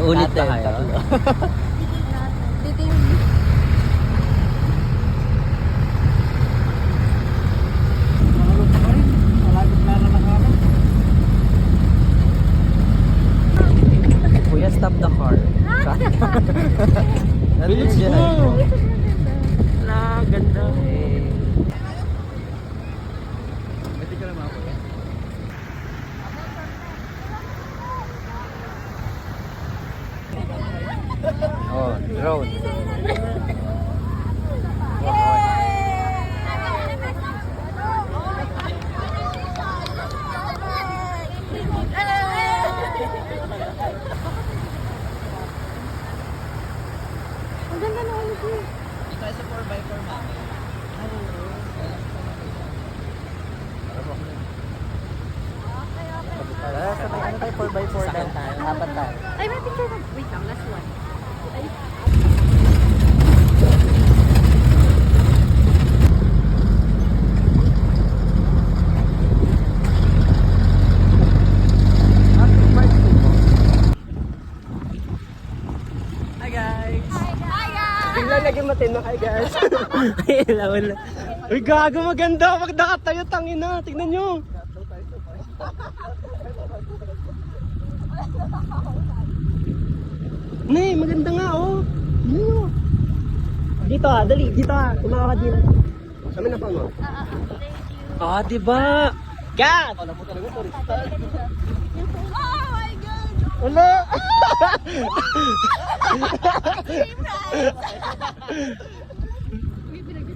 Uulit ba kayo? Dito yung... Kuya, stop the car. Let's go! Ganda. Eh. Pwede ka naman ako eh. Oh, drone. Ang ganda na ulit eh. Ito ay sa 4x4 mami. Sabay ano tayo 4x4 tayo. Apat tayo. Ay, may picture na. Wait lang, last one. Ay. Hi guys! Hi guys! Tingnan lagi matino. Hi guys! Wala. Uy, gago maganda. Pag nakatayo, tangina. Tignan nyo. Nay, maganda nga oh. Tignan nyo. Dito ah, dali. Dito ah. Tumawa ka dito. Kami na pa mo. Ah, diba? Kat! Oh my God! Wala!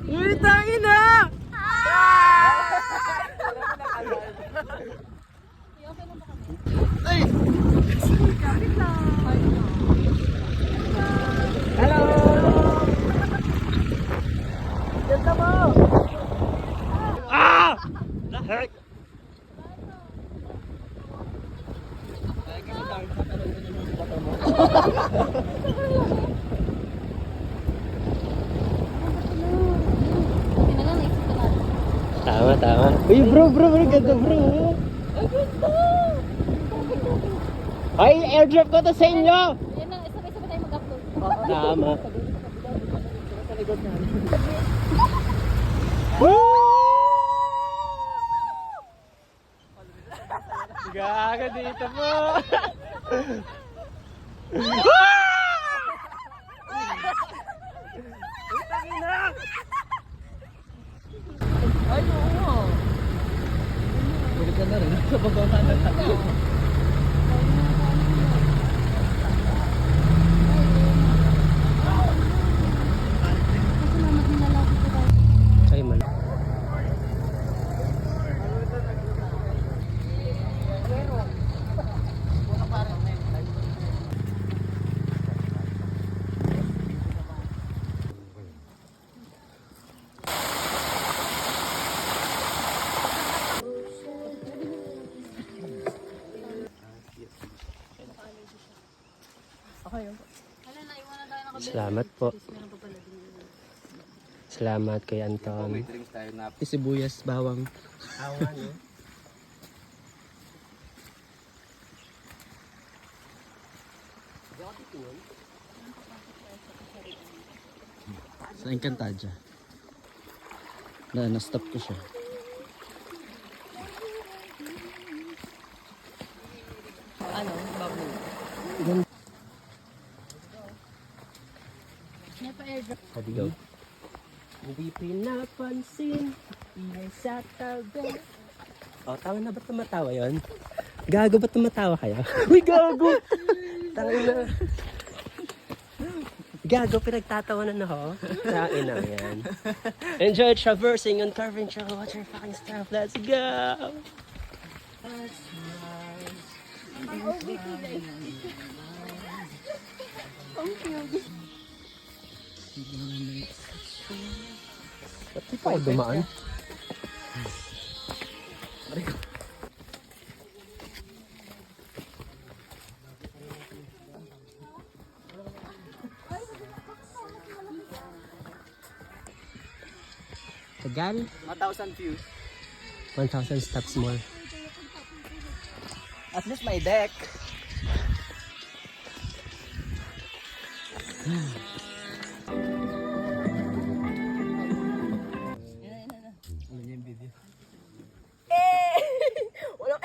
Uy, tangin na! Ay! Hello! Ganda mo! Ah! The heck? Tama, tama. Uy, bro, ganda bro. Ay, airdrop ko to sa inyo. Yan na, sabay-sabay tayo mag-upload. Tama. Gaga dito po. Ay, oo. Balik ka na rin. Sa bagaw na tayo. Ay, man. Salamat po. Salamat kay Anton. Sibuyas, bawang. Awan, no? Sa Encantadia. Na-stop ko siya. Ano? Babu. Hadi go. Hindi pinapansin, ingay sa tabi. Oh, tama na, ba't tumatawa yun? Gago, ba't tumatawa kayo? Uy, gago! Tama na. Gago, pinagtatawanan ako. Tain na yan. Enjoy traversing and carving through. Watch your fucking stuff. Let's go! Ba't di pa ako dumaan? Tagal? 1,000 views. 1,000 steps more. At least may deck. Walang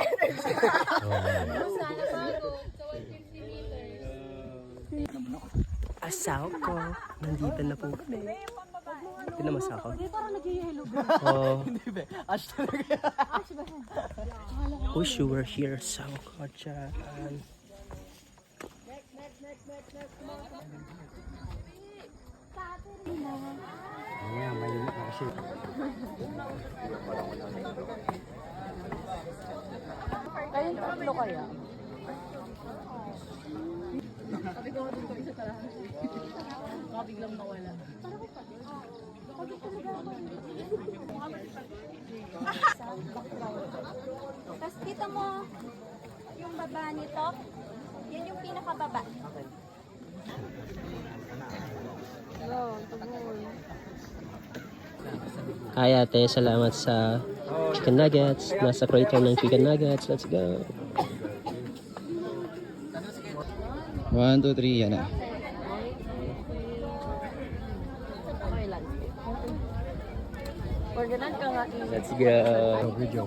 energy. Oh. Sana bago. Sa 150 meters. Asaw ko. Nandito na po kami. Tinamas ako. Parang nag-yellow. Oh. Ash talaga. Wish you were here. Asaw ko dyan. Ayan, may kasi. Kayong tatlo kaya? Sabi ko dito isa talaga. Baka biglang nawala. Tapos kita mo yung baba nito. Yan yung pinakababa. Hi ate, salamat sa chicken nuggets. Nasa creator ng chicken nuggets. Let's go. 1, 2, 3, yan na. Okay lang. Organan ka nga. Let's go. Video.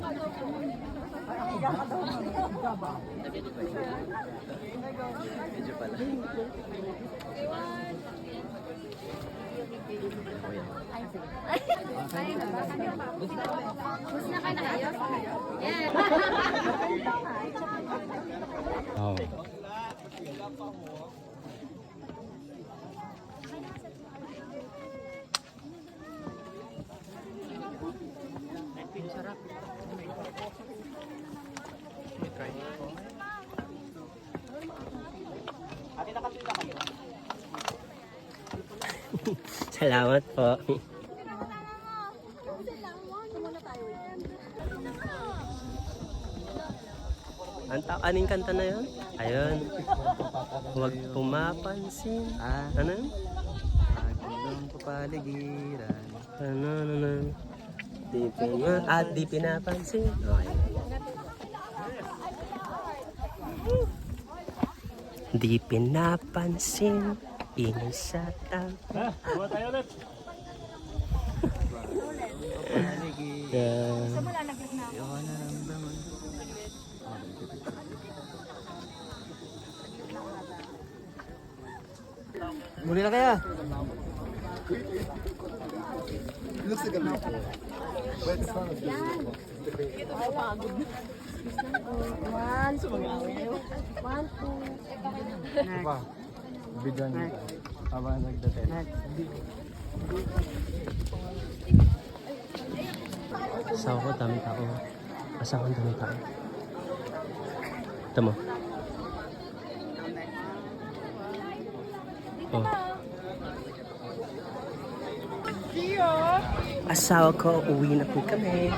Gusto na ka na kayo? Yan. Oh. Salamat po. Aning kanta na yun? Ayun. Huwag pumapansin. Ano yun? Magandang papaligiran. Ano. Di pinapansin. Okay. Di pinapansin. Ingay sa tao. Yeah. Ayaw na ramdaman. Muli na kaya? Looks like a maple. Pa, bigyan niyo. Habang nagdating. Asawa ko, dami tao. Asawa ko, dami tao. Ito mo. Oh. Asawa ko, uwi na po kami.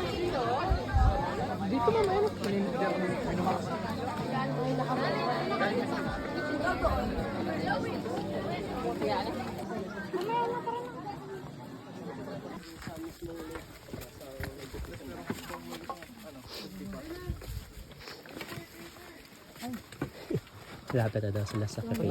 Lapit na daw sila sa cafe.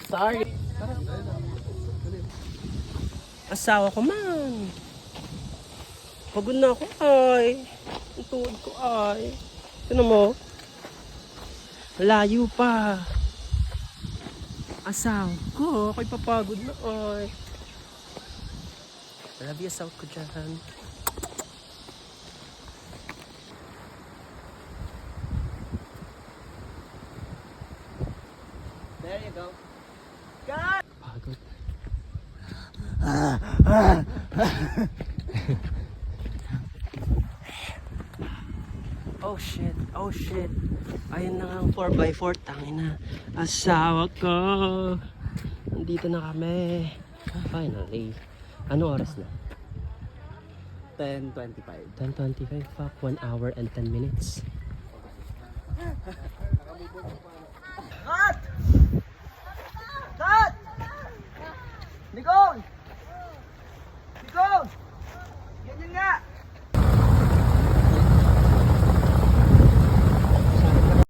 Sorry. Asawa ko man. Pagod na ako ay. Ang tuhod ko ay. Tignan mo. Layo pa. Asawa ko. Ako'y papagod na ay. Love you, asawa ko dyan. There you go. God! Pagod. Oh shit, oh shit. Ayun na nga ang 4x4, tangin na. Asawa ko. Nandito na kami. Finally. Ano oras na? 10:25. 10:25, fuck. 1 hour and 10 minutes.